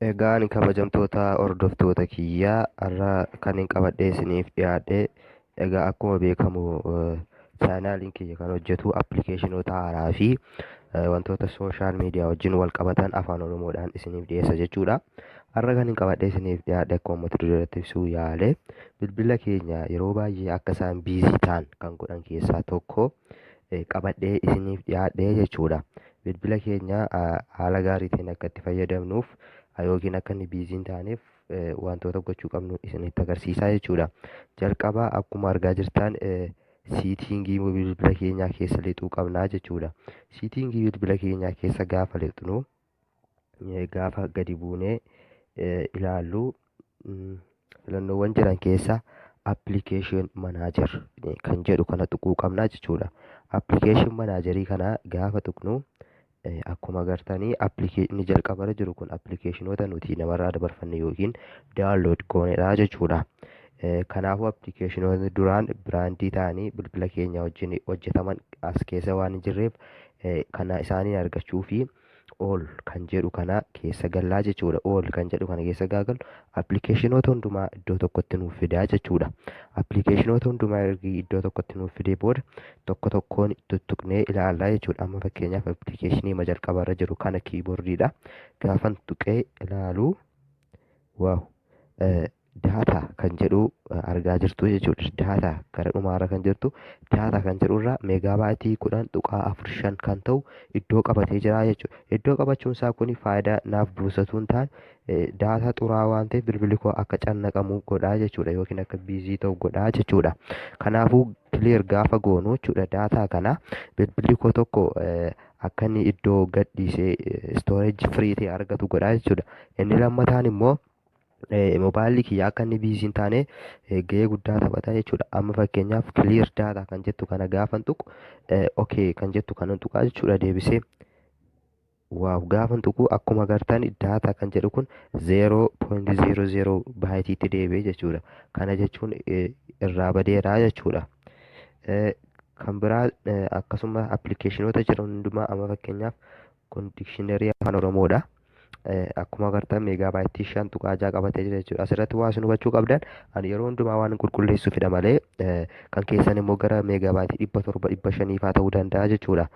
Egaa ani kabajamtoota hordoftoota kiyyaa har'a kan hin qabadhee isiniif dhiyaadhe egaa akkuma beekamu chaanaaliin kiyya kan hojjetu appilikeeshinoota haaraa fi wantoota sooshaal miidiyaa wajjin wal qabatan afaan oromoodhaan isiniif dhiyeessa jechuudha. Har'a kan hin qabadhee isiniif dhiyaadhe akkuma mata duree irratti ibsuu yaale bilbila keenya yeroo baay'ee akka isaan biizii ta'an kan godhan keessaa tokko qabadhee isiniif dhiyaadhe jechuudha. Bilbila keenya haala gaariitiin akka itti fayyadamnuuf yookiin akka inni biizii hin taaneef wantoota gochuu qabnu isinitti agarsiisaa jechuudha. Jalqaba akkuma argaa jirtan siitingii bilbila keenyaa keessa lixuu qabnaa jechuudha. Siitingii bilbila keenyaa keessa gaafa lixnu gaafa gadi buunee ilaallu filannoowwan jiran keessa appilikeeshin manaajer kan jedhu kana tuquu qabnaa jechuudha. Appilikeeshin manaajerii kana gaafa tuqnu akkuma agartanii inni jalqabarra jiru kun appilikeeshinoota nuti namarraa dabarfanne yookiin daawunlood goonedha jechuudha. Kanaafuu appilikeeshinoonni duraan biraandii ta'anii bilbila keenya wajjin hojjetaman as keessa waan hin jirreef kana isaaniin argachuu fi ool kan jedhu kana keessa gallaa jechuudha. Ool kan jedhu kana keessa gaagallu appilikeeshinoota hundumaa iddoo tokkotti nuuf fidaa jechuudha. Appilikeeshinoota hundumaa ergi iddoo tokkotti nuuf fidee booda tokko tokkoon tuttuqnee ilaallaa jechuudha. Amma fakkeenyaaf appilikeeshinii jalqabarra jiru kana kiiboordiidha. Gaafan tuqee ilaalu waaw daataa kan jedhu argaa jirtu jechuudha. Daataa gara dhumaarra kan jirtu daataa kan jedhurraa meegaabaayitii 10.45 kan ta'u iddoo qabatee jira jechuudha. Iddoo qabachuun isaa kun faayidaa naaf buusatu hin taane daataa xuraa'aa waan ta'eef bilbilli koo akka cannaqamu godhaa jechuudha yookiin akka biizii ta'u godhaa jechuudha. Kanaafuu kileer gaafa goonu jechuudha daataa kana bilbilli koo tokko akka inni iddoo gadhiisee istooreejii firii ta'e argatu godhaa jechuudha. Inni lammataan immoo mobaayilli kiyya akka inni biizii hin taane gahee guddaa taphata jechuudha. Amma fakkeenyaaf kileer daataa kan jettu kana gaafan tuqu okey kan jettu kana tuqaa jechuudha deebisee. Waaw gaafan tuqu akkuma agartan daataa kan jedhu kun 0.00 baayitiitti deebi'e jechuudha. Kana jechuun irraa badeeraa jechuudha. Kan biraa akkasuma appilikeeshinoota jiran hundumaa amma fakkeenyaaf kun dikshiinarii afaan oromoodha. Akkuma agartan meegaabaayitii 5.6 qabatee jira jechuudha. Asirratti waa isin hubachuu qabdan ani yeroo hundumaa waan qulqulleessuufidha malee kan keessan immoo gara meegaabaayitii 700-500 fa'aa ta'uu danda'a jechuudha.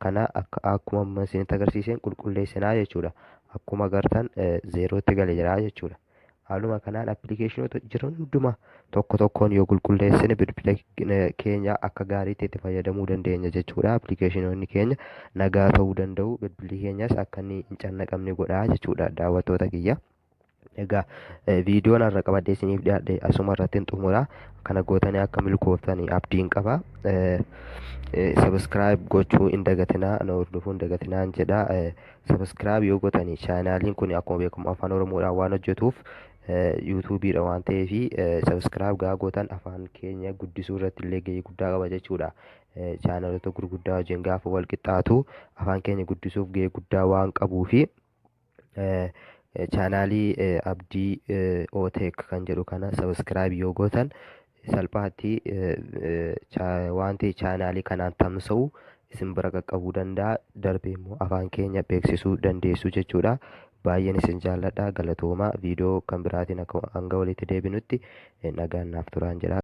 Kana akkuma amma isinitti agarsiiseen qulqulleessinaa jechuudha. Akkuma agartan zeerootti galee jira jechuudha. Haaluma kanaan appilikeeshinoota jiran hundumaa tokko tokkoon yoo qulqulleessine bilbila keenya akka gaariitti itti fayyadamuu dandeenya jechuudha. Appilikeeshinoonni keenya nagaa ta'uu danda'u. Bilbilli keenyas akka inni hin cannaqamne godhaa jechuudha daawwattoota kiyya. Egaa viidiyoon har'a qabadhee isiniif dhiyaadhe asuma irratti hin xumura. Kana gootanii akka milkooftanii abdiin qaba. Sabiskiraayib gochuu hin dagatinaa, na hordofuu hin dagatinaan jedha. Sabiskiraayib yoo gootanii chaanaaliin kun akkuma beekamu afaan oromoodhaan waan hojjetuuf yuutuubiidha waan ta'eef sabiskiraayib gaafa gootan afaan keenya guddisuu irratti illee gahee guddaa qaba jechuudha. Chaanaloota gurguddaa wajjin gaafa wal qixxaatu afaan keenya guddisuuf gahee guddaa waan qabuufi chaanaalii abdii ooteek kan jedhu kana sabiskiraayib yoo gootan salphaatti waan ta'e chaanaalii kanaan tamsa'u isin bira qaqqabuu danda'a. Darbee immoo afaan keenya beeksisuu dandeessu jechuudha. Baay'een isin jaalladha. Galatooma. Viidiyoo kan biraatiin akka hanga walitti deebinutti nagaan naaf turaan jedha.